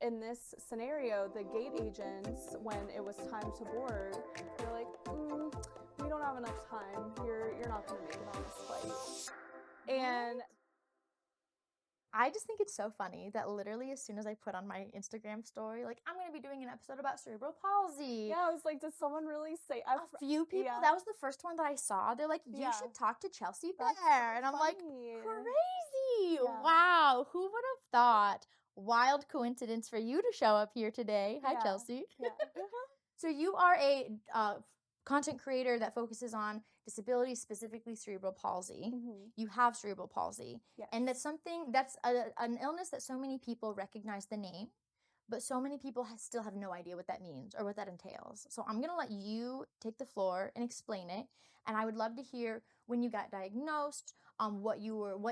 in this scenario, the gate agents, when it was time to board, they're like, we don't have enough time. You're not going to make it on this flight. And I just think it's so funny that literally as soon as I put on my Instagram story, like, I'm going to be doing an episode about cerebral palsy. yeah, I was like, did someone really say? A few people. Yeah. That was the first one that I saw. They're like, you should talk to Chelsea Bear. That's so and I'm like, funny. crazy. Yeah. Wow. Who would have thought? Wild coincidence for you to show up here today. Hi, Yeah. Chelsea. Yeah. So you are a content creator that focuses on disabilities, specifically cerebral palsy. You have cerebral palsy. Yes. And that's something, that's an illness that so many people recognize the name, but so many people still have no idea what that means or what that entails. So I'm going to let you take the floor and explain it. And I would love to hear when you got diagnosed, what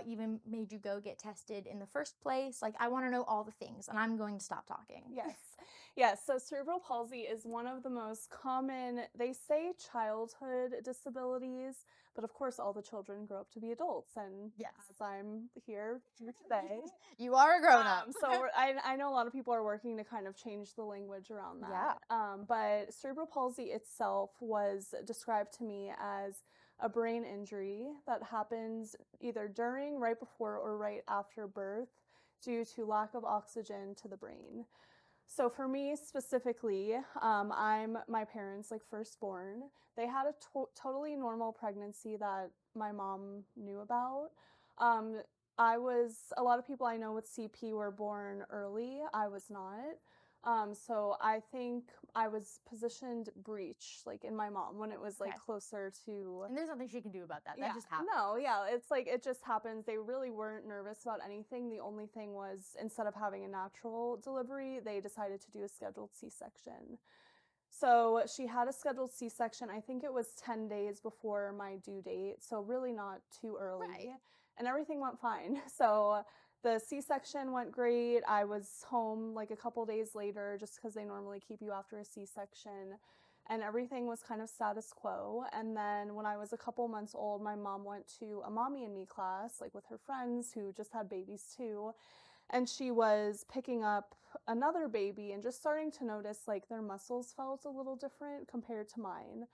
even made you go get tested in the first place. Like, I want to know all the things, and I'm going to stop talking. Yes. So cerebral palsy is one of the most common, they say childhood disabilities, but of course all the children grow up to be adults. And as I'm here today, you are a grown-up. So I know a lot of people are working to kind of change the language around that. But cerebral palsy itself was described to me as a brain injury that happens either during, right before, or right after birth due to lack of oxygen to the brain. So for me specifically, I'm my parents' firstborn. They had a totally normal pregnancy that my mom knew about. A lot of people I know with CP were born early. I was not. So I think I was positioned breech, in my mom when it was closer to. And there's nothing she can do about that. That just happens. No, it's it just happens. They really weren't nervous about anything. The only thing was, instead of having a natural delivery, they decided to do a scheduled C-section. So she had a scheduled C-section. I think it was 10 days before my due date, so really not too early. Right. And everything went fine. So the C-section went great. I was home a couple days later, just because they normally keep you after a C-section. And everything was kind of status quo. And then when I was a couple months old, my mom went to a mommy and me class, with her friends who just had babies too. And she was picking up another baby and just starting to notice their muscles felt a little different compared to mine.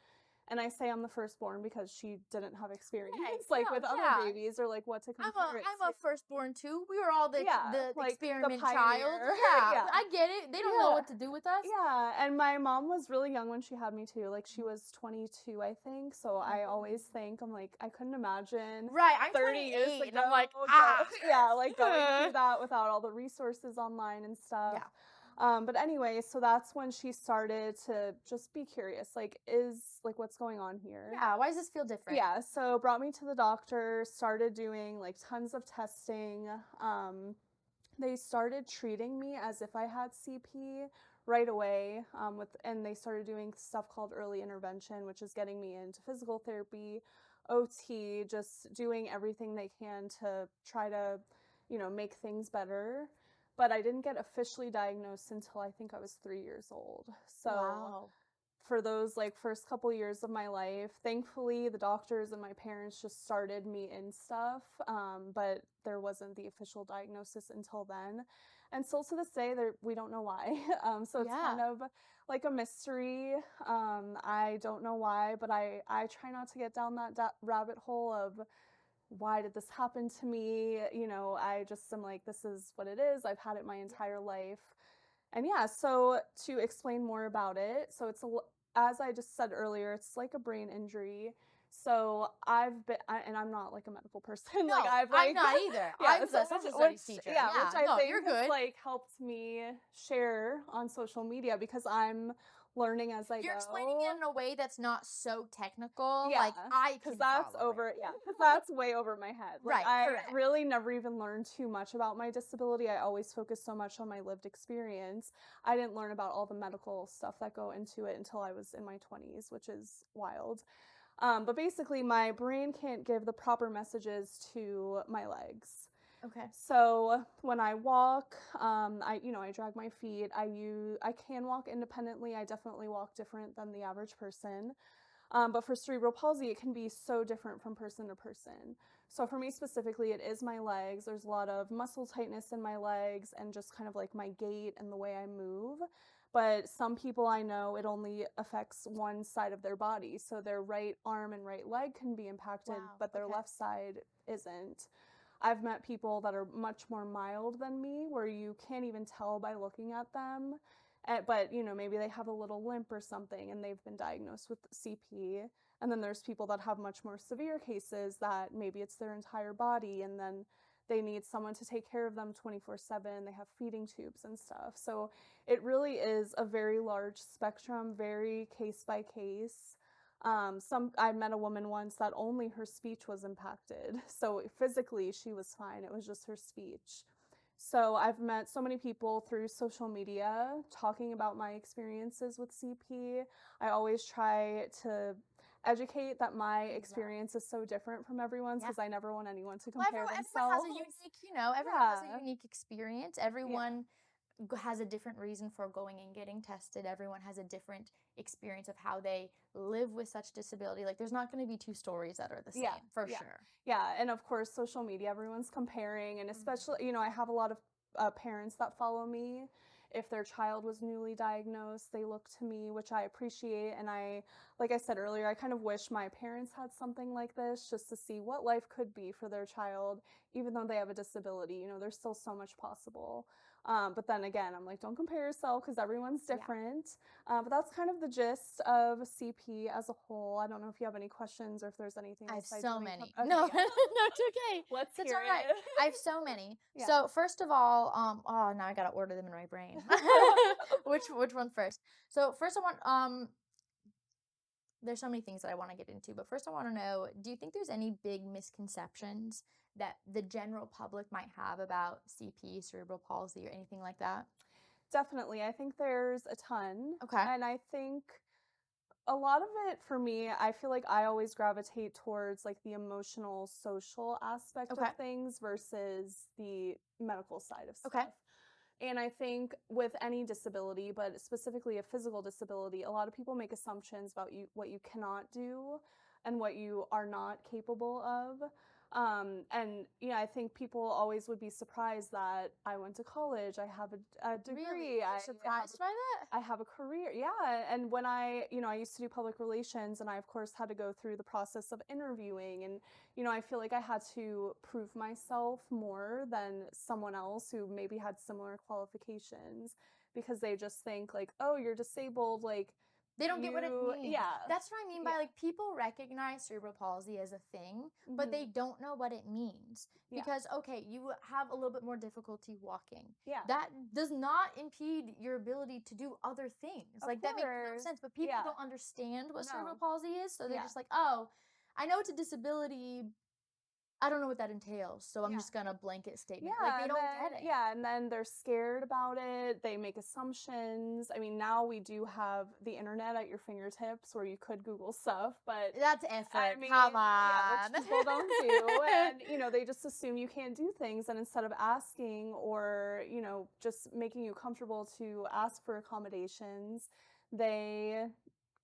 And I say I'm the firstborn because she didn't have experience with other babies or what to compare it to. I'm a firstborn too. We were all the experiment the child. Yeah, I get it. They don't know what to do with us. Yeah, and my mom was really young when she had me too. She was 22, I think. So I always think, I couldn't imagine. Right, I'm 30 years ago, and I'm like, going through that without all the resources online and stuff. Yeah. But anyway, so that's when she started to just be curious, what's going on here? Yeah, why does this feel different? Yeah, so brought me to the doctor, started doing tons of testing. They started treating me as if I had CP right away, and they started doing stuff called early intervention, which is getting me into physical therapy, OT, just doing everything they can to try to, make things better. But I didn't get officially diagnosed until I think I was 3 years old. So for those first couple years of my life, thankfully the doctors and my parents just started me in stuff, but there wasn't the official diagnosis until then. And still to this day, we don't know why. So it's kind of a mystery. I don't know why, but I try not to get down that rabbit hole of why did this happen to me? I just am this is what it is. I've had it my entire life. And so to explain more about it, so it's as I just said earlier, it's a brain injury. So I've been, and I'm not a medical person. No, I'm not either. I'm a social studies teacher. Which I think has helped me share on social media because I'm learning as I go. You're explaining it in a way that's not so technical. Because that's that's way over my head. I really never even learned too much about my disability. I always focused so much on my lived experience. I didn't learn about all the medical stuff that go into it until I was in my 20s, which is wild. But basically, my brain can't give the proper messages to my legs. Okay. So when I walk, I drag my feet. I can walk independently. I definitely walk different than the average person. But for cerebral palsy, it can be so different from person to person. So for me specifically, it is my legs. There's a lot of muscle tightness in my legs and just kind of like my gait and the way I move. But some people I know, it only affects one side of their body. So their right arm and right leg can be impacted, Wow. but their Okay. left side isn't. I've met people that are much more mild than me where you can't even tell by looking at them. But, maybe they have a little limp or something and they've been diagnosed with CP. And then there's people that have much more severe cases that maybe it's their entire body and then they need someone to take care of them 24/7. They have feeding tubes and stuff. So it really is a very large spectrum, very case by case. I met a woman once that only her speech was impacted. So physically she was fine. It was just her speech. So I've met so many people through social media talking about my experiences with CP. I always try to educate that my experience is so different from everyone's Yeah. because I never want anyone to Well, compare everyone has a themselves. unique, everyone has a Yeah. unique experience. Yeah. Everyone has a different reason for going and getting tested. Everyone has a different experience of how they live with such disability. Like, there's not going to be two stories that are the Yeah, same, for yeah, sure. yeah, and of course, social media, everyone's comparing, and Mhm. especially, I have a lot of parents that follow me. If their child was newly diagnosed, they look to me, which I appreciate. And like I said earlier, I kind of wish my parents had something like this just to see what life could be for their child, even though they have a disability. There's still so much possible. But then again, I'm like, don't compare yourself because everyone's Yeah. different. But that's kind of the gist of CP as a whole. I don't know if you have any questions or if there's anything I have else I so didn't many. cover. No, Okay, no, yeah. it's okay. Let's That's hear all right. it. I have so many. Yeah. So first of all, oh, now I gotta order them in my brain. Which one first? So first I want there's so many things that I want to get into, but first I want to know, do you think there's any big misconceptions that the general public might have about CP, cerebral palsy, or anything like that? Definitely. I think there's a ton. Okay. And I think a lot of it for me, I feel like I always gravitate towards like the emotional, social aspect of Okay. things versus the medical side of Okay. stuff. And I think with any disability, but specifically a physical disability, a lot of people make assumptions about what you cannot do and what you are not capable of. And I think people always would be surprised that I went to college, I have a Really? degree, You're surprised by that? I have a career. Yeah. And when I used to do public relations and I, of course, had to go through the process of interviewing. And, I feel like I had to prove myself more than someone else who maybe had similar qualifications because they just think, like, oh, you're disabled. Like, They don't get what it means. yeah. That's what I mean by Yeah. like people recognize cerebral palsy as a thing, but they Hmm. don't know what it means. Yeah. Because, okay, you have a little bit more difficulty walking. Yeah. That does not impede your ability to do other things. Of Like, that makes no course. sense. But people Yeah. don't understand what cerebral No. palsy is. So they're Yeah. just like, oh, I know it's a disability. I don't know what that entails. So I'm Yeah. just going to blanket statement. Like, Yeah, they and don't then get it. yeah, and then they're scared about it. They make assumptions. I mean, now we do have the internet at your fingertips where you could Google stuff, but That's I effort. mean, Come yeah, on. which people don't do. And, they just assume you can't do things. And instead of asking or, just making you comfortable to ask for accommodations, they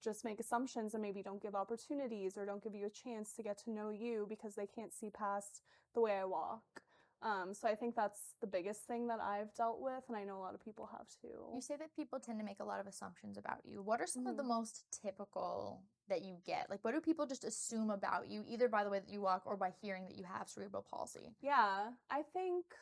just make assumptions and maybe don't give opportunities or don't give you a chance to get to know you because they can't see past the way I walk. So I think that's the biggest thing that I've dealt with, and I know a lot of people have too. You say that people tend to make a lot of assumptions about you. What are some of the Mhm. most typical that you get? Like, what do people just assume about you, either by the way that you walk or by hearing that you have cerebral palsy? Yeah, I think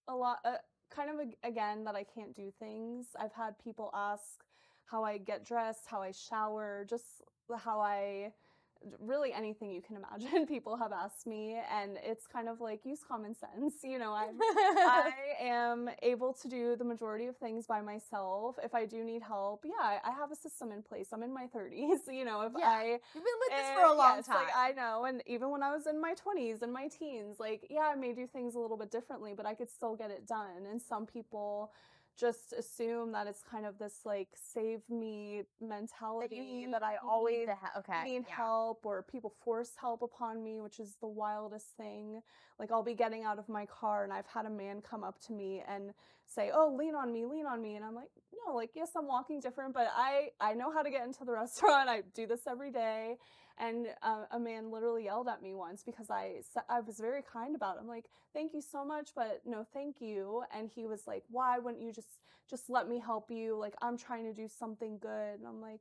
a lot, kind of again, that I can't do things. I've had people ask how I get dressed, how I shower, just how really anything you can imagine. People have asked me, and it's kind of like use common sense. I am able to do the majority of things by myself. If I do need help, yeah, I have a system in place. I'm in my 30s. If Yeah, you've been with this for a long yes, time. like I know, and even when I was in my 20s and my teens, like yeah, I may do things a little bit differently, but I could still get it done. And some people just assume that it's kind of this like save me mentality that I always Okay, need yeah. help or people force help upon me, which is the wildest thing. Like I'll be getting out of my car and I've had a man come up to me and say, "Oh, lean on me, lean on me." And I'm like, "No, like, yes, I'm walking different, but I know how to get into the restaurant. I do this every day." And a man literally yelled at me once because I was very kind about it. I'm like, "Thank you so much, but no, thank you." And he was like, "Why wouldn't you just let me help you? Like, I'm trying to do something good." And I'm like,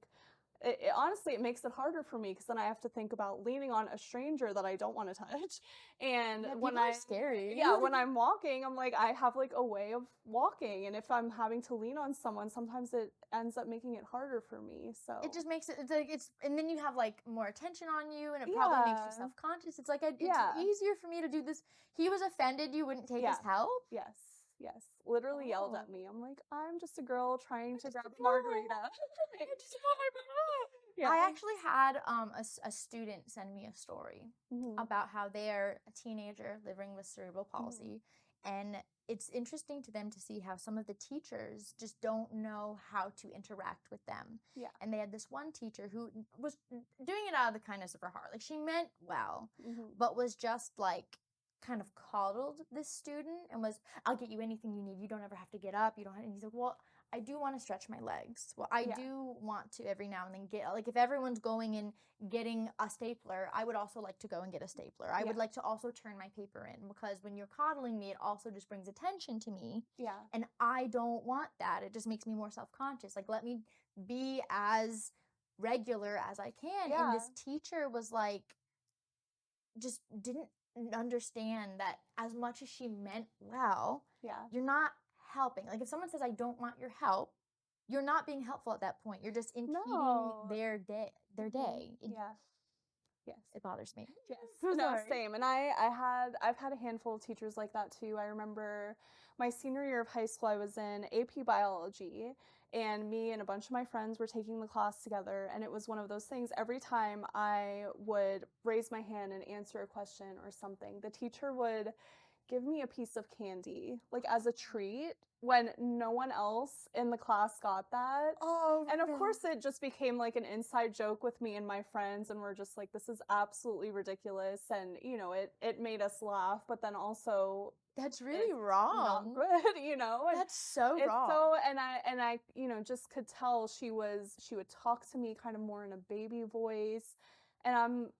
honestly, it makes it harder for me because then I have to think about leaning on a stranger that I don't want to touch. And Yeah, when people are scary. yeah, when I'm walking, I'm like, I have like a way of walking. And if I'm having to lean on someone, sometimes it ends up making it harder for me. It So, just makes it's like and then you have like more attention on you, and it probably makes you yeah, self-conscious. It's like it's yeah, easier for me to do this. He was offended you wouldn't take his yeah, help. yes, yes. Literally yelled at Oh, me. I'm like, I'm just a girl trying I to just grab a a girl. margarita. I just want my banana. Yeah. I actually had a student send me a story Hmm. about how they're a teenager living with cerebral Hmm. palsy, and it's interesting to them to see how some of the teachers just don't know how to interact with them. Yeah. And they had this one teacher who was doing it out of the kindness of her heart. Like she meant well, Hmm. but was just like kind of coddled this student and was, I'll get you anything you need. You don't ever have to get up. You don't have, and he's like, well, I do want to stretch my legs. Well, I Yeah. do want to every now and then get, like, if everyone's going and getting a stapler, I would also like to go and get a stapler. I Yeah. would like to also turn my paper in, because when you're coddling me, it also just brings attention to me. Yeah. And I don't want that. It just makes me more self conscious. Like, let me be as regular as I can. And Yeah. this teacher was like, just didn't understand that as much as she meant well, Yeah. you're not helping. Like if someone says, I don't want your help, you're not being helpful at that point. You're just impeding No. their day. Their Mhm. day. Yeah. Yes. It bothers me. Yes. So No, sorry. same. And I've had a handful of teachers like that too. I remember my senior year of high school, I was in AP biology, and me and a bunch of my friends were taking the class together, and it was one of those things every time I would raise my hand and answer a question or something, the teacher would give me a piece of candy, like as a treat, when no one else in the class got that. Oh And of no. course, it just became like an inside joke with me and my friends, and we're just like, this is absolutely ridiculous. And, it made us laugh, but then also That's really it's not wrong. good, and That's so it's wrong. so, and I, just could tell she would talk to me kind of more in a baby voice. And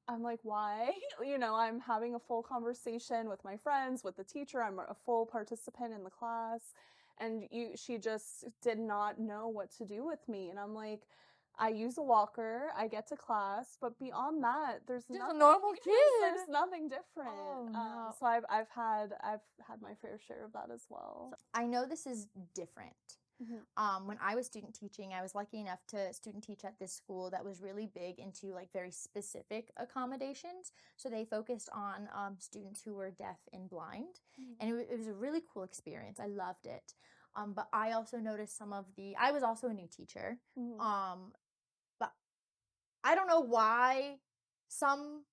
I'm like, why? I'm having a full conversation with my friends, with the teacher. I'm a full participant in the class. And she just did not know what to do with me. And I'm like, I use a walker, I get to class, but beyond that, there's Just a nothing. normal Yes, kid. there's nothing different. Oh no. So I've had my fair share of that as well. So I know this is different. Mhm. When I was student teaching, I was lucky enough to student teach at this school that was really big into like very specific accommodations. So they focused on students who were deaf and blind, Mhm. and it was a really cool experience. I loved it. But I also noticed I was also a new teacher. Mhm. But I don't know why some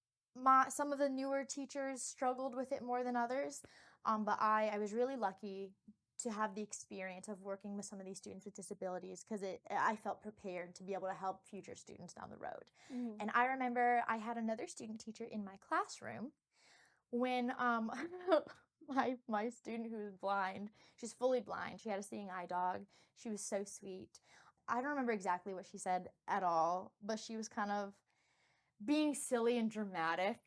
some of the newer teachers struggled with it more than others. But I was really lucky to have the experience of working with some of these students with disabilities, because I felt prepared to be able to help future students down the road. Mhm. And I remember I had another student teacher in my classroom when my student who was blind, she's fully blind. She had a seeing eye dog. She was so sweet. I don't remember exactly what she said at all, but she was kind of being silly and dramatic.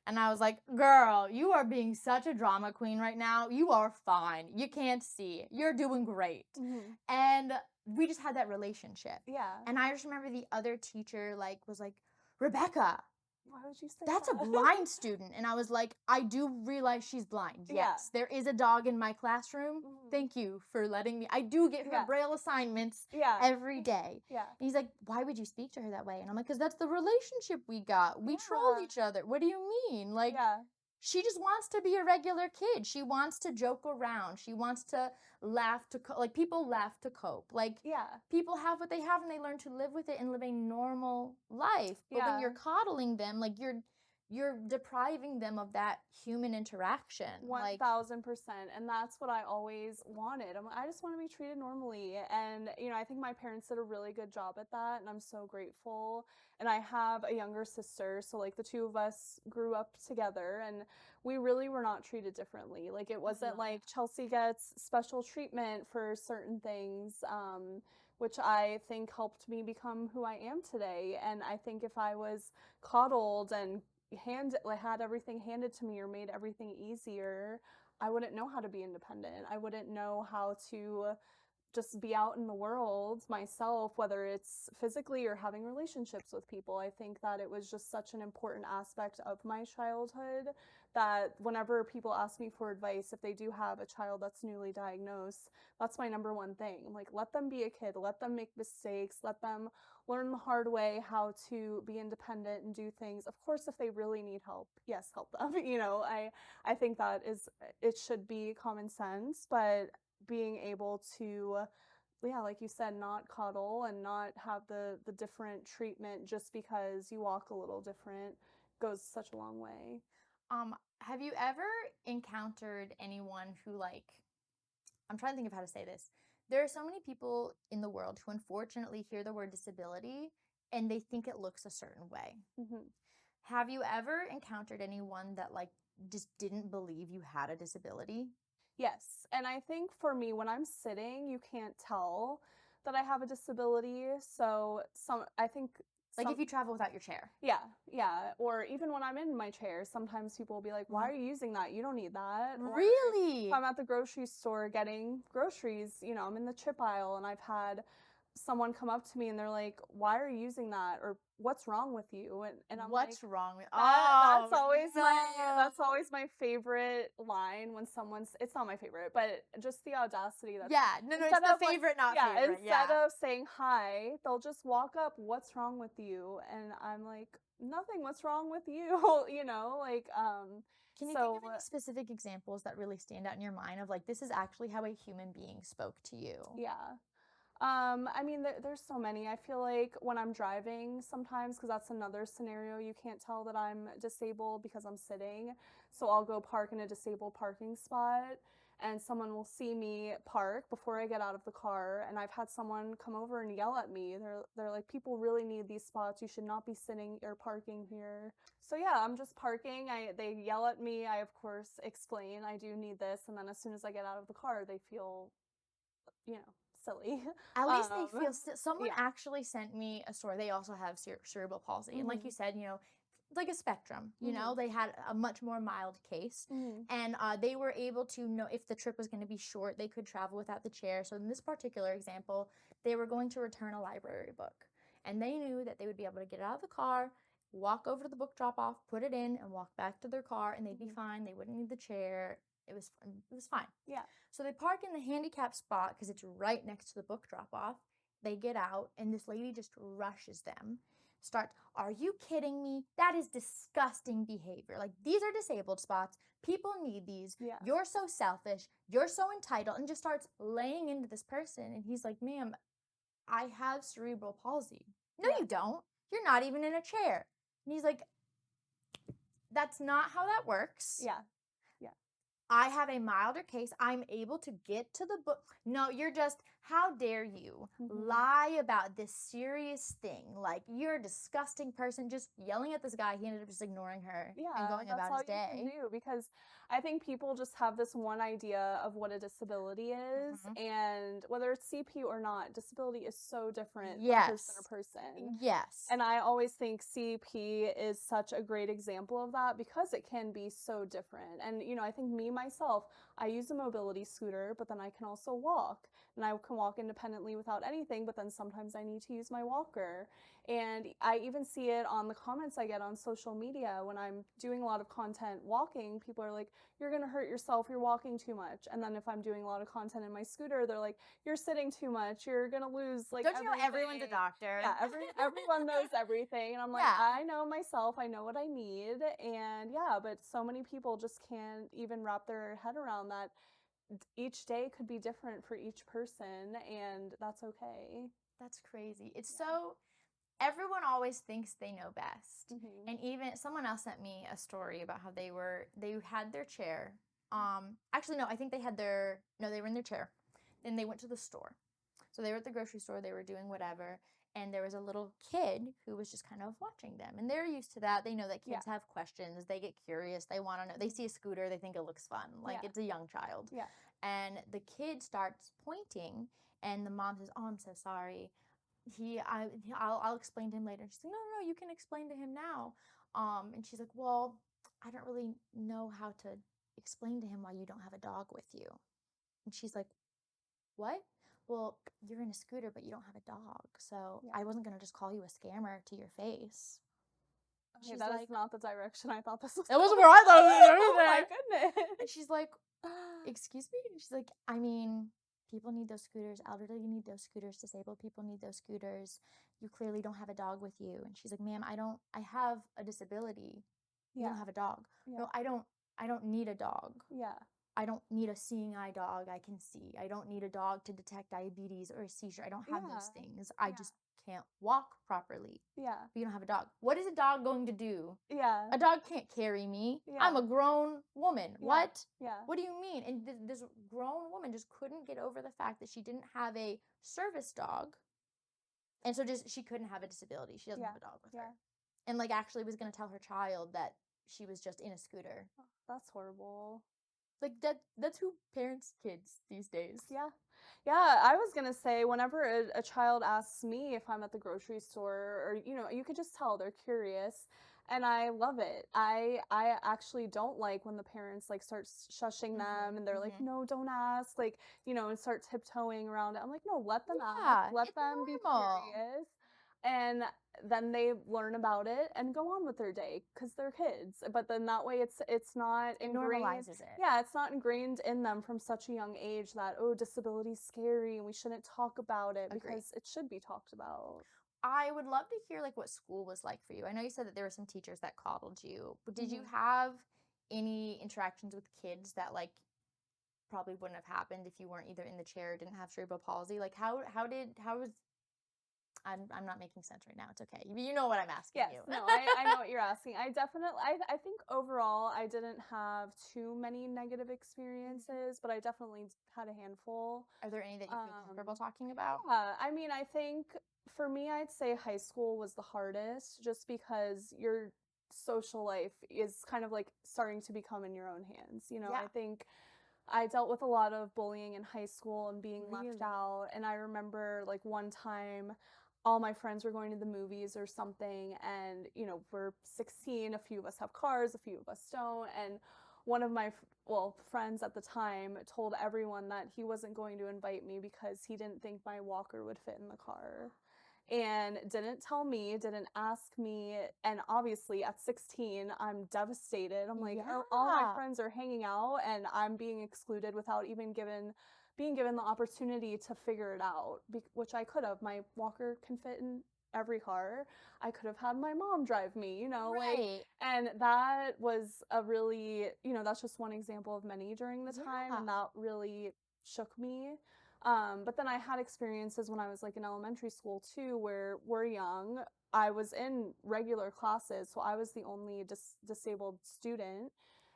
And I was like, girl, you are being such a drama queen right now. You are fine. You can't see. You're doing great. Mhm. And we just had that relationship. Yeah. And I just remember the other teacher was like, Rebecca, Why would you say that's a that? blind student. And I was like, I do realize she's blind. Yeah. Yes, there is a dog in my classroom. Mhm. Thank you for letting me. I do get her Yeah. braille assignments Yeah. every day. Yeah. And he's like, why would you speak to her that way? And I'm like, because that's the relationship we got. We troll Yeah. each other. What do you mean? Like, Yeah. she just wants to be a regular kid. She wants to joke around. She wants to laugh like people laugh to cope. Like Yeah. people have what they have and they learn to live with it and live a normal life. But when Yeah. you're coddling them, like you're depriving them of that human interaction. Like, 1000%. And that's what I always wanted. I just want to be treated normally. And, I think my parents did a really good job at that. And I'm so grateful. And I have a younger sister. So, like, the two of us grew up together and we really were not treated differently. Like, it wasn't like Chelsea gets special treatment for certain things. Which I think helped me become who I am today. And I think if I was coddled and had everything handed to me or made everything easier, I wouldn't know how to be independent. I wouldn't know how to just be out in the world myself, whether it's physically or having relationships with people. I think that it was just such an important aspect of my childhood that whenever people ask me for advice, if they do have a child that's newly diagnosed, that's my number one thing. Like, let them be a kid, let them make mistakes, let them learn the hard way how to be independent and do things. Of course, if they really need help, yes, help them. I think that it should be common sense, but being able to, yeah, like you said, not coddle and not have the different treatment just because you walk a little different goes such a long way. Have you ever encountered anyone who, like, I'm trying to think of how to say this. There are so many people in the world who unfortunately hear the word disability and they think it looks a certain way. Hmm. Have you ever encountered anyone that, like, just didn't believe you had a disability? Yes, and I think for me, when I'm sitting, you can't tell that I have a disability. So I think Like, some if you travel without your chair. Yeah, yeah. Or even when I'm in my chair, sometimes people will be like, "Why Mhm. are you using that? You don't need that." Or if Really? I'm at the grocery store getting groceries, I'm in the chip aisle and I've had someone come up to me and they're like, "Why are you using that?" Or "What's wrong with you?" And I'm like, What's wrong with that's Oh, always that's no. always my favorite line when it's not my favorite, but just the audacity that Yeah, no, it's instead the of like favorite, not yeah, favorite, instead yeah. of saying hi, they'll just walk up, "What's wrong with you?" And I'm like, "Nothing. What's wrong with you?" Can you think So of any specific examples that really stand out in your mind of, like, this is actually how a human being spoke to you? yeah. I mean, there's so many. I feel like when I'm driving sometimes, because that's another scenario, you can't tell that I'm disabled because I'm sitting. So I'll go park in a disabled parking spot, and someone will see me park before I get out of the car. And I've had someone come over and yell at me. They're like, "People really need these spots. You should not be sitting or parking here." So yeah, I'm just parking. They yell at me. I of course explain I do need this, and then as soon as I get out of the car, they feel you know, silly. At least they feel Um, someone yeah. actually sent me a story. They also have cerebral palsy. And like you Mhm. said, like a spectrum, Mhm. they had a much more mild case. Mhm. And they were able to know if the trip was going to be short, they could travel without the chair. So in this particular example, they were going to return a library book. And they knew that they would be able to get out of the car, walk over to the book drop off, put it in, and walk back to their car, and they'd be Mhm. fine. They wouldn't need the chair. It was fine. Yeah. So they park in the handicap spot because it's right next to the book drop off. They get out, and this lady just rushes them. Starts, "Are you kidding me? That is disgusting behavior. Like, these are disabled spots. People need these. Yeah. You're so selfish. You're so entitled," and just starts laying into this person. And he's like, "Ma'am, I have cerebral palsy." "No, Yeah. you don't. You're not even in a chair." And he's like, "That's not how that works. Yeah. Yeah. I have a milder case. I'm able to get to the book." "No, how dare you Mhm. lie about this serious thing? Like, you're a disgusting person," just yelling at this guy. He ended up just ignoring her and Yeah, going that's about all his you can day. do because I think people just have this one idea of what a disability is, Mhm. and whether it's CP or not, disability is so different from person to Yes. person. Yes. And I always think CP is such a great example of that because it can be so different. And, I think me, myself, I use a mobility scooter, but then I can also walk. And I can walk independently without anything, but then sometimes I need to use my walker. And I even see it on the comments I get on social media when I'm doing a lot of content walking. People are like, "You're going to hurt yourself. You're walking too much." And then if I'm doing a lot of content in my scooter, they're like, "You're sitting too much. You're going to lose like Don't you know everyone's a everything." doctor? Yeah, everyone knows everything. And I'm like, Yeah. I know myself. I know what I need. And yeah, but so many people just can't even wrap their head around that each day could be different for each person, and that's okay. That's crazy. It's Yeah. so everyone always thinks they know best. Mhm. And even someone else sent me a story about how they had their chair. Actually, no, I think they were in their chair. Then they went to the store. So they were at the grocery store, they were doing whatever, and there was a little kid who was just kind of watching them. And they're used to that. They know that kids have questions, they get curious, they want to know. They see a scooter, they think it looks fun. Like it's a young child. Yeah. And the kid starts pointing, and the mom says, "Oh, I'm so sorry. I'll explain to him later." She's like, "No, you can explain to him now." And she's like, "Well, I don't really know how to explain to him why you don't have a dog with you." And she's like, "What?" "Well, you're in a scooter, but you don't have a dog. So I wasn't going to just call you a scammer to your face." Okay, She's that like, is not the direction I thought this was "That was going. where I thought it was going Oh my either." goodness. And she's like, "Excuse me?" And she's like, "I mean, people need those scooters. Elderly need those scooters. Disabled people need those scooters. You clearly don't have a dog with you." And she's like, "Ma'am, I have a disability. You don't have a dog." Yeah. "No, I don't need a dog. Yeah. I don't need a seeing eye dog. I can see. I don't need a dog to detect diabetes or a seizure. I don't have those things. I just can't walk properly. Yeah. But you don't have a dog. What is a dog going to do? Yeah. A dog can't carry me. Yeah. I'm a grown woman. Yeah. What? Yeah. What do you mean?" And this grown woman just couldn't get over the fact that she didn't have a service dog. And so she couldn't have a disability. She doesn't have a dog with her. And like actually was going to tell her child that she was just in a scooter. Oh, that's horrible. Like that's who parents kids these days. Yeah. Yeah, I was gonna say whenever a child asks me if I'm at the grocery store, or you could just tell they're curious, and I love it. I actually don't like when the parents like start shushing them and they're like, "No, don't ask," like, and start tiptoeing around it. I'm like, "No, let them ask. Let It's them be normal. curious." And then they learn about it and go on with their day because they're kids. But then that way it's not It ingrained. normalizes it. Yeah, it's not ingrained in them from such a young age that, oh, disability's scary and we shouldn't talk about it, Agree. because it should be talked about. I would love to hear like what school was like for you. I know you said that there were some teachers that coddled you, but did you have any interactions with kids that like probably wouldn't have happened if you weren't either in the chair or didn't have cerebral palsy? Like how was I'm not making sense right now. It's okay. You know what I'm asking Yes, you. no, I know what you're asking. I think overall I didn't have too many negative experiences, but I definitely had a handful. Are there any that you feel comfortable talking about? Yeah, I mean, I think for me, I'd say high school was the hardest, just because your social life is kind of like starting to become in your own hands. Yeah. I think I dealt with a lot of bullying in high school and being left Really? out. And I remember like one time all my friends were going to the movies or something, and we're 16, a few of us have cars, a few of us don't, and one of my friends at the time told everyone that he wasn't going to invite me because he didn't think my walker would fit in the car, and didn't tell me, didn't ask me. And obviously at 16, I'm devastated. I'm like, all my Yeah. friends are hanging out and I'm being excluded without even being given the opportunity to figure it out, which I could have. My walker can fit in every car. I could have had my mom drive me, Right. and that was a really, that's just one example of many during the time, Yeah. and that really shook me. But then I had experiences when I was like in elementary school too, where we're young. I was in regular classes, so I was the only disabled student.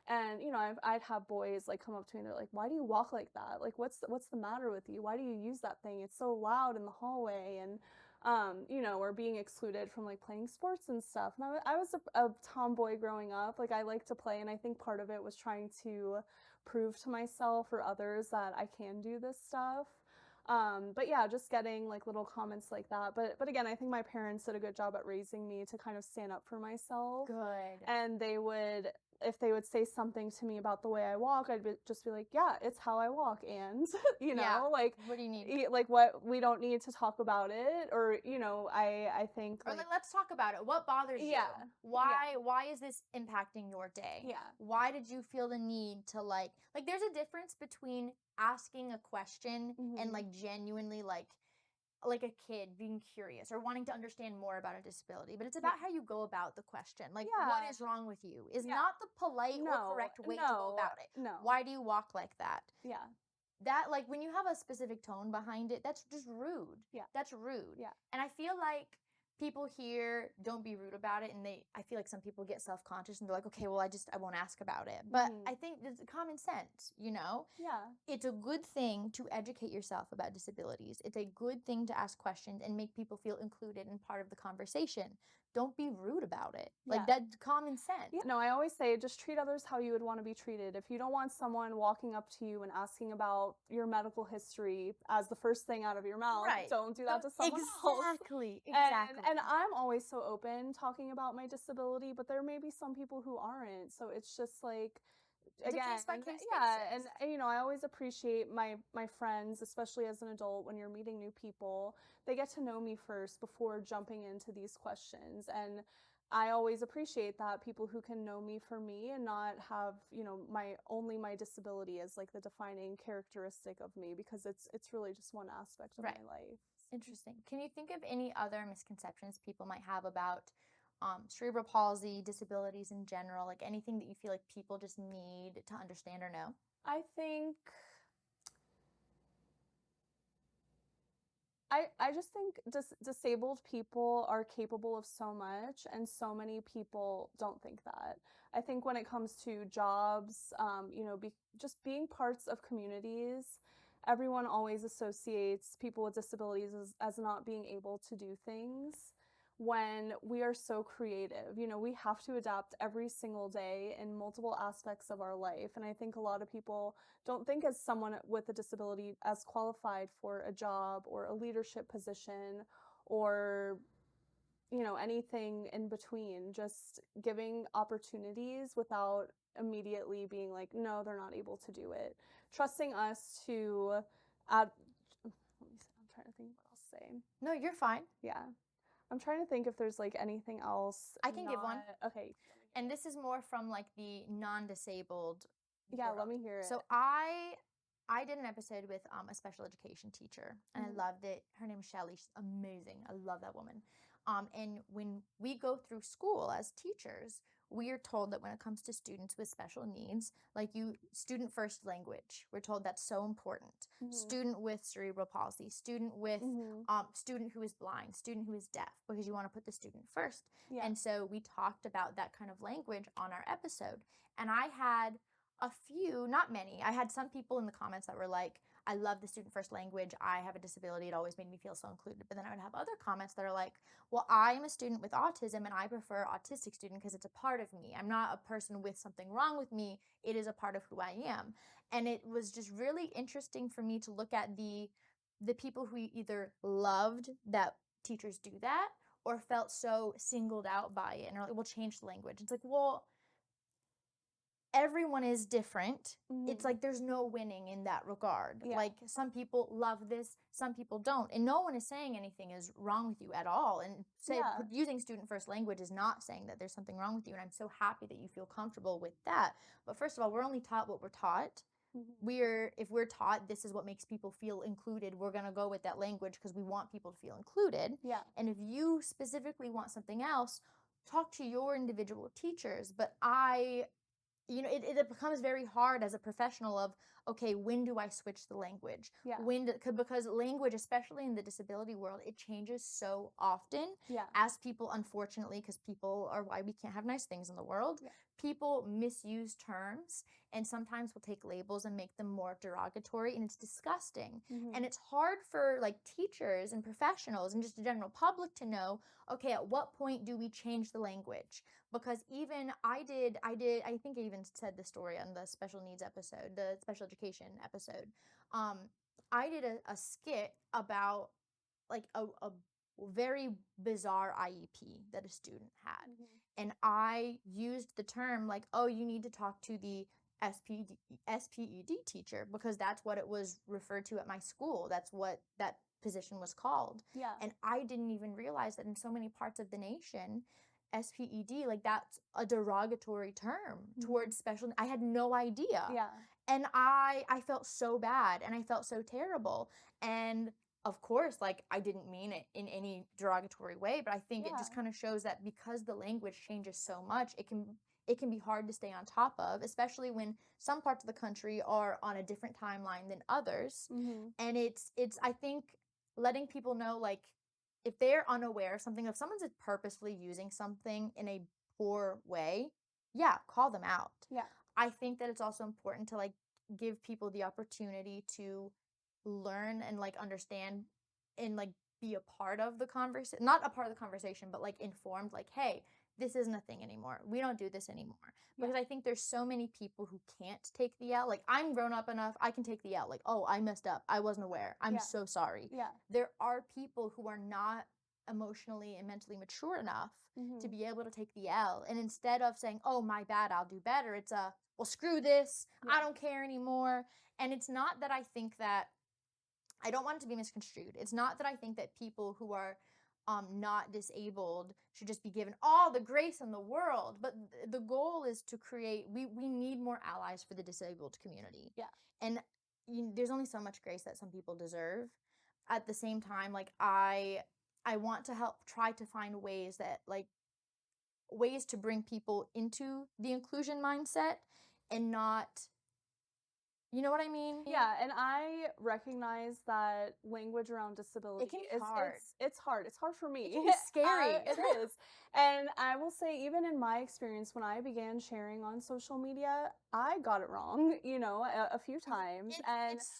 And I'd have boys like come up to me and they're like, "Why do you walk like that? Like, what's the matter with you? Why do you use that thing? It's so loud in the hallway." And or being excluded from like playing sports and stuff. And I was a tomboy growing up. Like I liked to play, and I think part of it was trying to prove to myself or others that I can do this stuff. But yeah, just getting like little comments like that. But again, I think my parents did a good job at raising me to kind of stand up for myself. Good. And if they would say something to me about the way I walk, just be like, "Yeah, it's how I walk," and like, what do you need? like what we don't need to talk about it, or I think Or like, like, let's talk about it. What bothers you? Yeah. Why is this impacting your day? Yeah. Why did you feel the need to like there's a difference between asking a question and like genuinely like a kid being curious or wanting to understand more about a disability, but it's about how you go about the question. Like, what is wrong with you is not the polite or correct way to go about it. No. Why do you walk like that? Yeah. That, like, when you have a specific tone behind it, that's just rude. Yeah. That's rude. Yeah. And I feel like people hear don't be rude about it, and I feel like some people get self-conscious and they're like, okay, well, I won't ask about it. But Mhm. I think it's common sense, you know? Yeah. It's a good thing to educate yourself about disabilities. It's a good thing to ask questions and make people feel included and part of the conversation. Don't be rude about it. Like, Yeah. that's common sense. Yeah, no, I always say just treat others how you would want to be treated. If you don't want someone walking up to you and asking about your medical history as the first thing out of your mouth, Right. don't do that to someone else. Exactly. And I'm always so open talking about my disability, but there may be some people who aren't. So it's just like, It's a again, case by case yeah, basis. and you know, I always appreciate my friends, especially as an adult when you're meeting new people. They get to know me first before jumping into these questions, and I always appreciate that people who can know me for me and not have, you know, my disability as like the defining characteristic of me, because it's really just one aspect of Right. my life. Interesting. Can you think of any other misconceptions people might have about cerebral palsy, disabilities in general, like anything that you feel like people just need to understand or know? I think I just think disabled people are capable of so much, and so many people don't think that. I think when it comes to jobs, you know, just being parts of communities, everyone always associates people with disabilities as not being able to do things when we are so creative. You know, we have to adapt every single day in multiple aspects of our life. And I think a lot of people don't think as someone with a disability as qualified for a job or a leadership position or, you know, anything in between, just giving opportunities without immediately being like, no, they're not able to do it. Trusting us to add, let me see, I'm trying to think what I'll say. No, you're fine. Yeah. I'm trying to think if there's like anything else. I can give one. Okay. And this is more from like the non-disabled Yeah, let world. me hear it. So I did an episode with a special education teacher, and I loved it. Her name is Shelly. She's amazing. I love that woman. And when we go through school as teachers, we are told that when it comes to students with special needs, like student first language, we're told that's so important. Student with cerebral palsy, student with student who is blind, student who is deaf, because you want to put the student first. Yeah. And so we talked about that kind of language on our episode. And I had a few, not many. I had some people in the comments that were like, I love the student first language. I have a disability. It always made me feel so included. But then I would have other comments that are like, well, I am a student with autism and I prefer autistic student because it's a part of me. I'm not a person with something wrong with me. It is a part of who I am. And it was just really interesting for me to look at the people who either loved that teachers do that or felt so singled out by it and are like, we'll change the language. It's like, well, everyone is different. It's like there's no winning in that regard. Yeah. Like some people love this, some people don't. And no one is saying anything is wrong with you at all. And using student first language is not saying that there's something wrong with you. And I'm so happy that you feel comfortable with that. But first of all, we're only taught what we're taught. If we're taught this is what makes people feel included, we're going to go with that language because we want people to feel included. Yeah. And if you specifically want something else, talk to your individual teachers. But it becomes very hard as a professional of, okay, when do I switch the language? Yeah. Because language, especially in the disability world, it changes so often. Yeah. As people, unfortunately, because people are why we can't have nice things in the world, people misuse terms and sometimes will take labels and make them more derogatory, and it's disgusting. And it's hard for like teachers and professionals and just the general public to know, okay, at what point do we change the language? Because even I think I even said the story on the special needs episode, the special education episode. I did a skit about like a very bizarre IEP that a student had. And I used the term like, oh, you need to talk to the SPED teacher because that's what it was referred to at my school. That's what that position was called. Yeah. And I didn't even realize that in so many parts of the nation, SPED, like that's a derogatory term towards special. I had no idea. Yeah. And I felt so bad and I felt so terrible. And of course, like I didn't mean it in any derogatory way, but I think it just kind of shows that because the language changes so much, it can be hard to stay on top of, especially when some parts of the country are on a different timeline than others. And it's I think letting people know like if they're unaware of something, if someone's purposefully using something in a poor way, yeah, call them out. Yeah. I think that it's also important to like give people the opportunity to learn and like understand and like be a part of the conversation, not a part of the conversation, but like informed, like, hey, this isn't a thing anymore. We don't do this anymore. Yeah. Because I think there's so many people who can't take the L. Like, I'm grown up enough, I can take the L. Like, oh, I messed up. I wasn't aware. I'm Yeah. so sorry. Yeah. There are people who are not emotionally and mentally mature enough to be able to take the L. And instead of saying, oh, my bad, I'll do better, it's a, well, screw this. I don't care anymore. And it's not that I think that, I don't want it to be misconstrued. It's not that I think that people who are not disabled should just be given all the grace in the world. But the goal is to create, we need more allies for the disabled community. Yeah. And there's only so much grace that some people deserve. At the same time, like I want to help try to find ways that like ways to bring people into the inclusion mindset and not, you know what I mean? Yeah, and I recognize that language around disability be is hard. It's hard. It's hard for me. It can be scary. It is. And I will say, even in my experience, when I began sharing on social media, I got it wrong, a few times.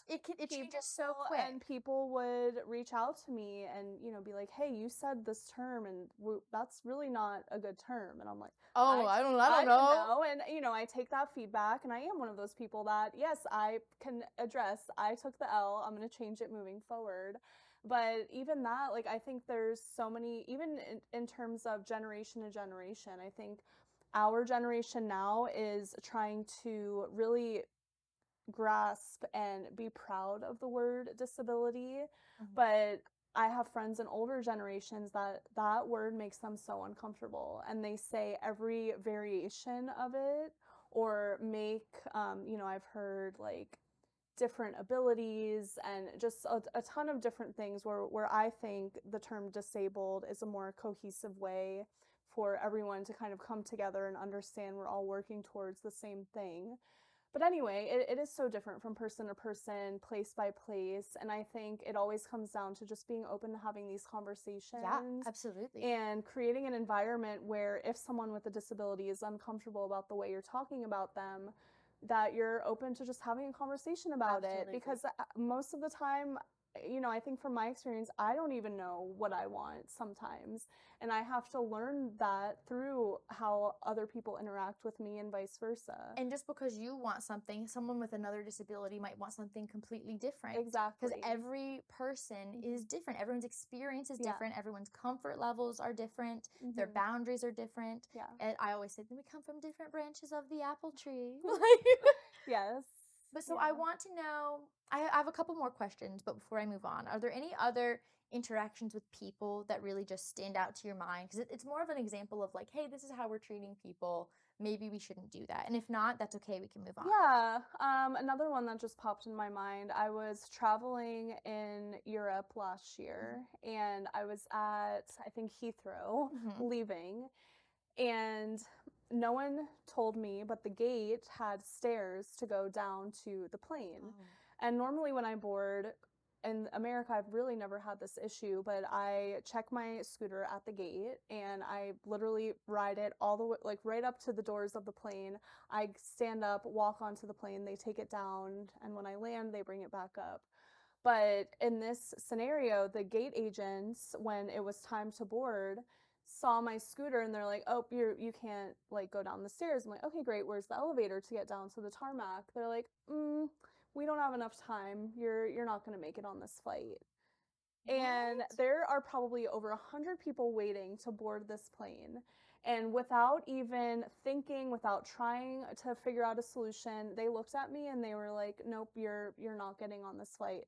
It changes so quick. And people would reach out to me and, be like, hey, you said this term and that's really not a good term. And I'm like, oh, I don't know. And, I take that feedback, and I am one of those people that, yes, I can address, I took the L, I'm going to change it moving forward. But even that, like, I think there's so many, even in terms of generation to generation, I think our generation now is trying to really grasp and be proud of the word disability. But I have friends in older generations that word makes them so uncomfortable, and they say every variation of it, or make, I've heard like different abilities and just a ton of different things where I think the term disabled is a more cohesive way for everyone to kind of come together and understand we're all working towards the same thing. But anyway, it is so different from person to person, place by place. And I think it always comes down to just being open to having these conversations. Yeah, absolutely. And creating an environment where if someone with a disability is uncomfortable about the way you're talking about them, that you're open to just having a conversation about it. Because most of the time, I think from my experience, I don't even know what I want sometimes. And I have to learn that through how other people interact with me and vice versa. And just because you want something, someone with another disability might want something completely different. Exactly. Because every person is different. Everyone's experience is different. Everyone's comfort levels are different. Their boundaries are different. Yeah. And I always say that we come from different branches of the apple tree. Yes. But so I want to know, I have a couple more questions, but before I move on, are there any other interactions with people that really just stand out to your mind? Because it's more of an example of like, hey, this is how we're treating people. Maybe we shouldn't do that. And if not, that's okay. We can move on. Yeah. Another one that just popped in my mind. I was traveling in Europe last year, and I was at, I think, Heathrow, leaving. And no one told me, but the gate had stairs to go down to the plane. And normally when I board, in America, I've really never had this issue, but I check my scooter at the gate and I literally ride it all the way, like right up to the doors of the plane. I stand up, walk onto the plane, they take it down, and when I land, they bring it back up. But in this scenario, the gate agents, when it was time to board, saw my scooter and they're like, oh, you can't like go down the stairs. I'm like, okay, great. Where's the elevator to get down to the tarmac? They're like, we don't have enough time. You're not going to make it on this flight. And there are probably over 100 people waiting to board this plane. And without even thinking, without trying to figure out a solution, they looked at me and they were like, nope, you're not getting on this flight.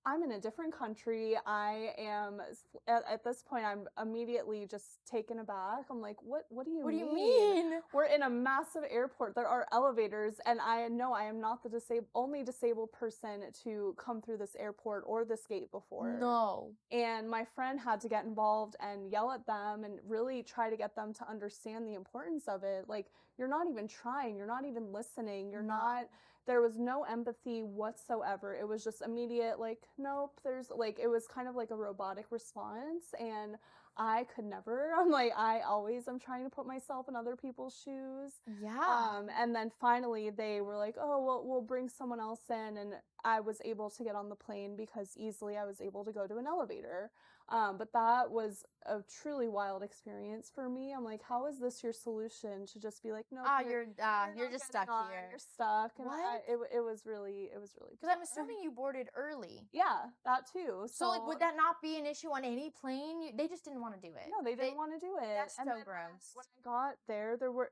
I'm in a different country. I am, at this point, I'm immediately just taken aback. I'm like, what do you mean? We're in a massive airport. There are elevators, and I know I am not the only disabled person to come through this airport or this gate before. No. And my friend had to get involved and yell at them and really try to get them to understand the importance of it. Like, you're not even trying. You're not even listening. You're not there was no empathy whatsoever. It was just immediate, like, nope, there's like, it was kind of like a robotic response. And I could never, I'm like, I always am trying to put myself in other people's shoes. Yeah. And then finally they were like, oh, well, we'll bring someone else in. And I was able to get on the plane because easily I was able to go to an elevator. But that was a truly wild experience for me. I'm like, how is this your solution to just be like, nope, You're you're you're not just getting stuck on, here. you're stuck. And What? it was really Because I'm bizarre. assuming you boarded early. Yeah, that too. So like, would that not be an issue on any plane? They just didn't want to do it. No, they didn't want to do it. That's And so then gross. when I got there, there were,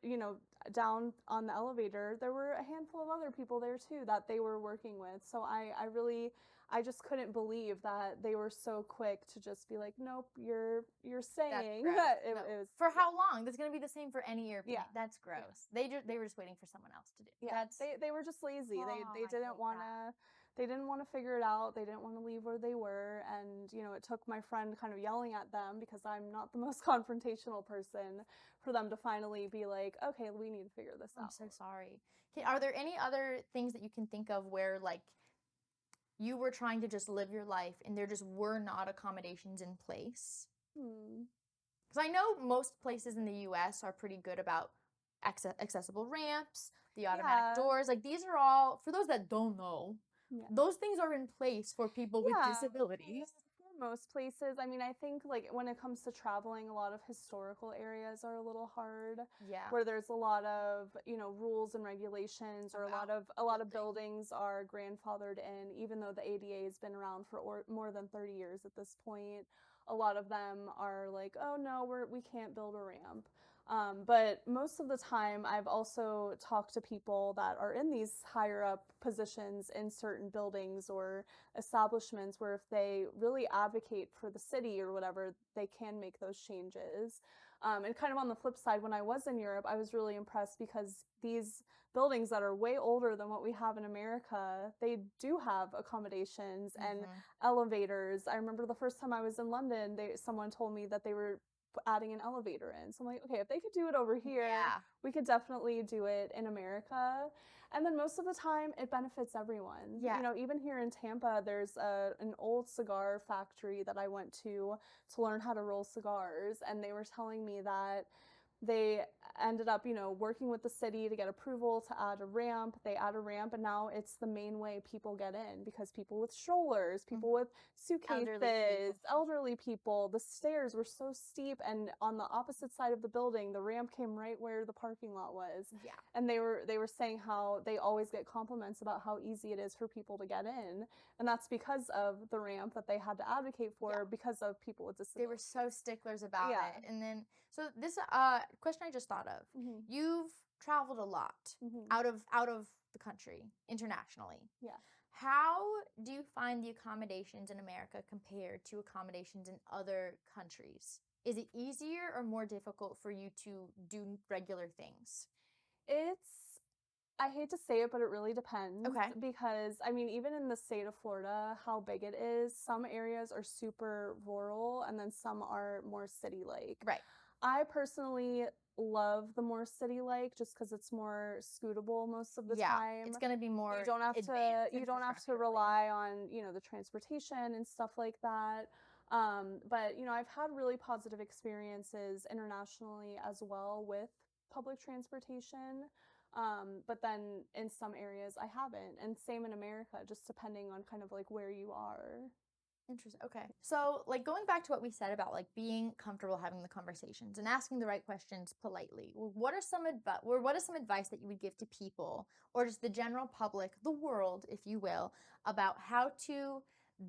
down on the elevator, there were a handful of other people there too that they were working with. So I just couldn't believe that they were so quick to just be like, nope, you're That's staying. gross. It No. was For how long? That's gonna be the same for any airplane. Yeah. That's gross. They were just waiting for someone else to do. Yeah, That's they were just lazy. Oh, They I didn't hate want that. to they didn't want to figure it out. They didn't want to leave where they were, and it took my friend kind of yelling at them because I'm not the most confrontational person for them to finally be like, "Okay, we need to figure this I'm out." so sorry. Are there any other things that you can think of where like you were trying to just live your life and there just were not accommodations in place? Hmm. Because I know most places in the US are pretty good about accessible ramps, the automatic Yeah. doors. Like these are all, for those that don't know, Yeah. those things are in place for people with Yeah, disabilities. for most places. I mean, I think like when it comes to traveling, a lot of historical areas are a little hard, Yeah. where there's a lot of, rules and regulations, or About a lot of building. buildings are grandfathered in, even though the ADA has been around for more than 30 years at this point. A lot of them are like, oh no, we can't build a ramp. But most of the time, I've also talked to people that are in these higher up positions in certain buildings or establishments where if they really advocate for the city or whatever, they can make those changes. And kind of on the flip side, when I was in Europe, I was really impressed because these buildings that are way older than what we have in America, they do have accommodations and elevators. I remember the first time I was in London, someone told me that they were adding an elevator in. So I'm like, okay, if they could do it over here, Yeah. we could definitely do it in America. And then most of the time, it benefits everyone. Yeah. Even here in Tampa, there's an old cigar factory that I went to learn how to roll cigars. And they were telling me that they ended up, working with the city to get approval to add a ramp. They add a ramp, and now it's the main way people get in because people with strollers, people with suitcases, elderly people, the stairs were so steep, and on the opposite side of the building, the ramp came right where the parking lot was. Yeah. And they were saying how they always get compliments about how easy it is for people to get in, and that's because of the ramp that they had to advocate for because of people with disabilities. They were so sticklers about Yeah. it. And then, so this question I just thought of. Mhm. You've traveled a lot Mhm. out of the country, internationally. Yeah. How do you find the accommodations in America compared to accommodations in other countries? Is it easier or more difficult for you to do regular things? I hate to say it, but it really depends. Okay. Because, I mean, even in the state of Florida, how big it is, some areas are super rural and then some are more city-like. Right. I personally love the more city-like just because it's more scootable most of the time. It's going to be more You don't have to infrastructurally. rely on, the transportation and stuff like that. But, I've had really positive experiences internationally as well with public transportation. But then in some areas I haven't. And same in America, just depending on kind of like where you are. Interesting. Okay. So, like going back to what we said about like being comfortable having the conversations and asking the right questions politely. What are some advice that you would give to people or just the general public, the world, if you will, about how to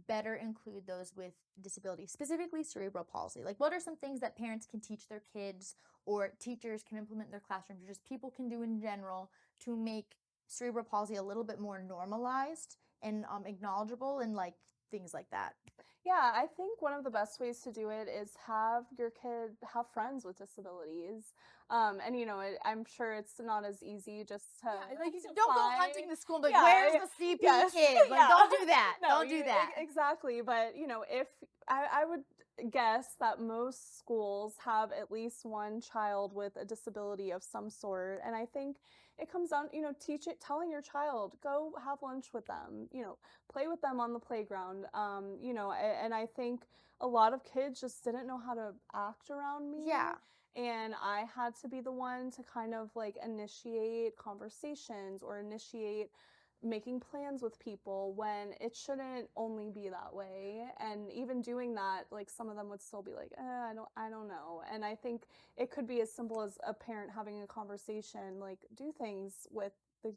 better include those with disabilities, specifically cerebral palsy? Like what are some things that parents can teach their kids or teachers can implement in their classrooms or just people can do in general to make cerebral palsy a little bit more normalized and acknowledgeable and like things like that? Yeah, I think one of the best ways to do it is have your kid have friends with disabilities. And I'm sure it's not as easy just to like to don't go find- hunting the school. Like, Yeah, where's the CP yes, kid? Like, yeah. don't do that. No, Don't do that. Exactly. But if I would guess that most schools have at least one child with a disability of some sort. And I think it comes down, telling your child, go have lunch with them, play with them on the playground. And I think a lot of kids just didn't know how to act around me. Yeah. And I had to be the one to kind of like initiate conversations or initiate making plans with people when it shouldn't only be that way. And even doing that, like some of them would still be like, I don't know. And I think it could be as simple as a parent having a conversation, like do things with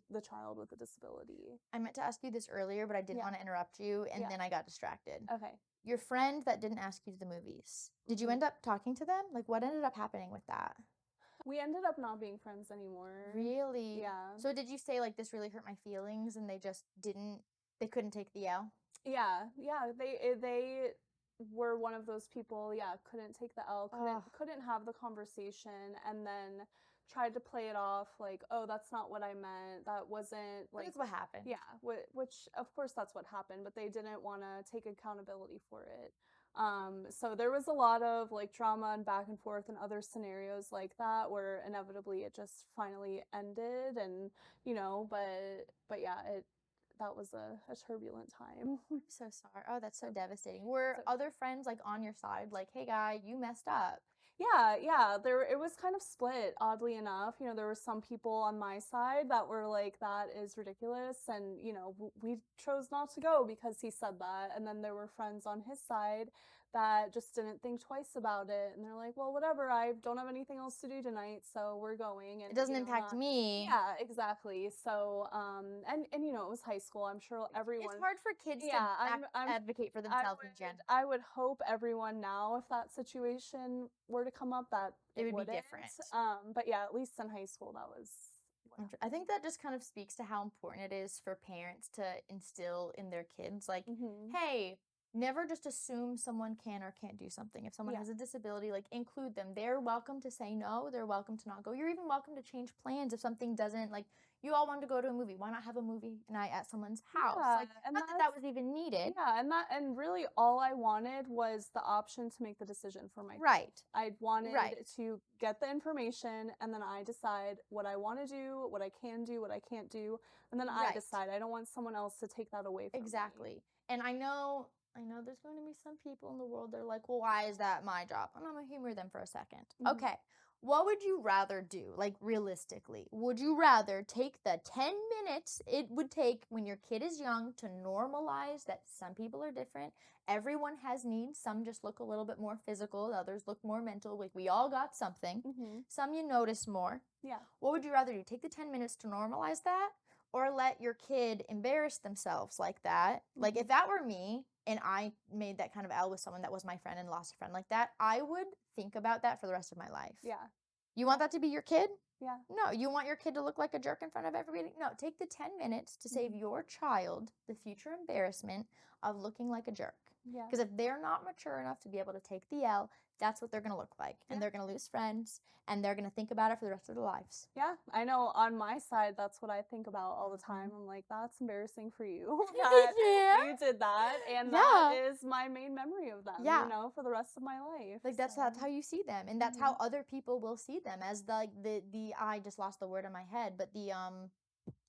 the child with a disability. I meant to ask you this earlier, but I didn't Yeah. want to interrupt you, and Yeah. then I got distracted. Okay. Your friend that didn't ask you to the movies, did you Mhm. end up talking to them? Like, what ended up happening with that? We ended up not being friends anymore. Really? Yeah. So did you say, like, this really hurt my feelings, and they just they couldn't take the L? Yeah, yeah, they were one of those people, yeah, couldn't take the L, Ugh. couldn't have the conversation, and then tried to play it off like, "Oh, that's not what I meant. That wasn't But like." that's what happened. Yeah, which of course that's what happened, but they didn't want to take accountability for it. So there was a lot of like drama and back and forth and other scenarios like that where inevitably it just finally ended, and but yeah, it that was a turbulent time. I'm so sorry. Oh, that's so So, devastating. Were so other friends, like, on your side, like, "Hey, guy, you messed up"? yeah, there it was kind of split, oddly enough. There were some people on my side that were like, "That is ridiculous," and we chose not to go because he said that. And then there were friends on his side that just didn't think twice about it, and they're like, "Well, whatever. I don't have anything else to do tonight, so we're going." It And doesn't impact not. me. Yeah, exactly. So, and it was high school. I'm sure It's everyone. hard for kids to Yeah, I'm advocate for I themselves in would general. I would hope everyone now, if that situation were to come up, that It it would be wouldn't. different. But yeah, at least in high school, that was what I happened. think that just kind of speaks to how important it is for parents to instill in their kids, like, Mhm. hey, never just assume someone can or can't do something. If someone Yeah. has a disability, like, include them. They're welcome to say no. They're welcome to not go. You're even welcome to change plans if something doesn't, like, you all wanted to go to a movie. Why not have a movie night at someone's house? Yeah, Like, and not that that was even needed. and really all I wanted was the option to make the decision for myself. Right. I wanted Right. to get the information and then I decide what I want to do, what I can do, what I can't do, and then I Right. decide. I don't want someone else to take that away from me. Exactly. And I know there's going to be some people in the world, they're like, "Well, why is that my job?" And I'm gonna humor them for a second. Mhm. Okay. What would you rather do? Like, realistically, would you rather take the 10 minutes it would take when your kid is young to normalize that some people are different? Everyone has needs. Some just look a little bit more physical, others look more mental. Like, we all got something. Mhm. Some you notice more. Yeah. What would you rather do? Take the 10 minutes to normalize that, or let your kid embarrass themselves like that? Like, if Mhm. that were me and I made that kind of L with someone that was my friend and lost a friend like that, I would think about that for the rest of my life. Yeah. You want that to be your kid? Yeah. No. You want your kid to look like a jerk in front of everybody? No. Take the 10 minutes to save Mhm. your child the future embarrassment of looking like a jerk. Yeah. Because if they're not mature enough to be able to take the L, that's what they're going to look like. And Yeah. they're going to lose friends, and they're going to think about it for the rest of their lives. Yeah. I know on my side, that's what I think about all the time. Mhm. I'm like, that's embarrassing for you that Yeah. you did that. And that Yeah. is my main memory of them, Yeah. for the rest of my life. Like, that's So, how you see them, and that's how mhm. other people will see them as the I just lost the word in my head, but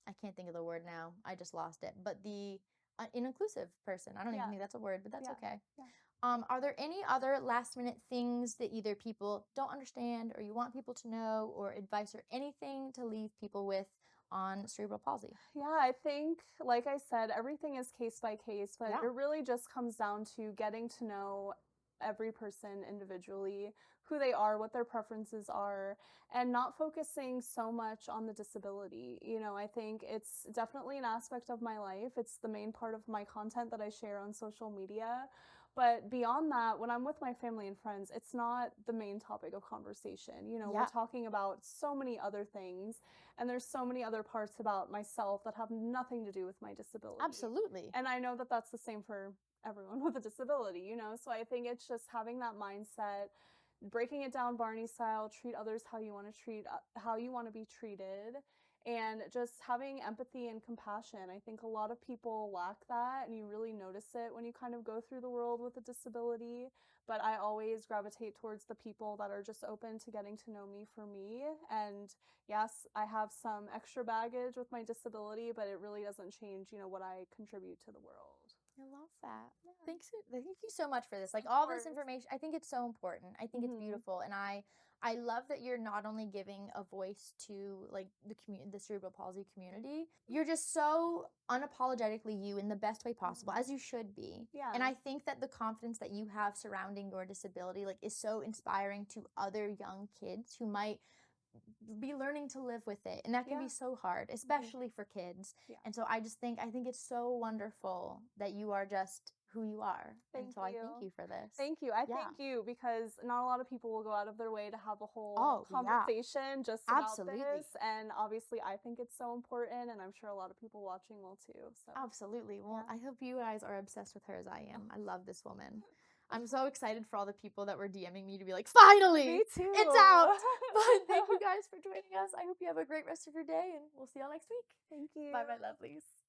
I can't think of the word now. I just lost it. But the an inclusive person. I don't even Yeah. think that's a word, but that's Yeah. okay. Yeah. Are there any other last minute things that either people don't understand or you want people to know, or advice or anything to leave people with on cerebral palsy? Yeah, I think, like I said, everything is case by case, but Yeah. it really just comes down to getting to know every person individually, who they are, what their preferences are, and not focusing so much on the disability. I think it's definitely an aspect of my life. It's the main part of my content that I share on social media. But beyond that, when I'm with my family and friends, it's not the main topic of conversation. We're Yeah. talking about so many other things, and there's so many other parts about myself that have nothing to do with my disability. Absolutely. And I know that that's the same for everyone with a disability. So I think it's just having that mindset, breaking it down Barney style, treat others how you want to be treated, and just having empathy and compassion. I think a lot of people lack that, and you really notice it when you kind of go through the world with a disability. But I always gravitate towards the people that are just open to getting to know me for me. And yes, I have some extra baggage with my disability, but it really doesn't change, what I contribute to the world. I love that. Yeah. Thank you so much for this. Like Of all this course. information, I think it's so important. I think it's Mhm. beautiful, and I love that you're not only giving a voice to like the cerebral palsy community. You're just so unapologetically you in the best way possible, as you should be. Yeah. And I think that the confidence that you have surrounding your disability like is so inspiring to other young kids who might be learning to live with it, and that can Yeah. be so hard, especially for kids. Yeah. And so I think it's so wonderful that you are just who you are. And Thank so I you. thank you for this. Thank you. I Yeah. thank you, because not a lot of people will go out of their way to have a whole Oh, yeah. conversation just about Absolutely. this. And obviously, I think it's so important, and I'm sure a lot of people watching will too. So Absolutely. Well, yeah. I hope you guys are obsessed with her as I am. I love this woman. I'm so excited for all the people that were DMing me to be like, finally, Me too. it's out. But thank you guys for joining us. I hope you have a great rest of your day, and we'll see y'all next week. Thank you. Bye, my lovelies.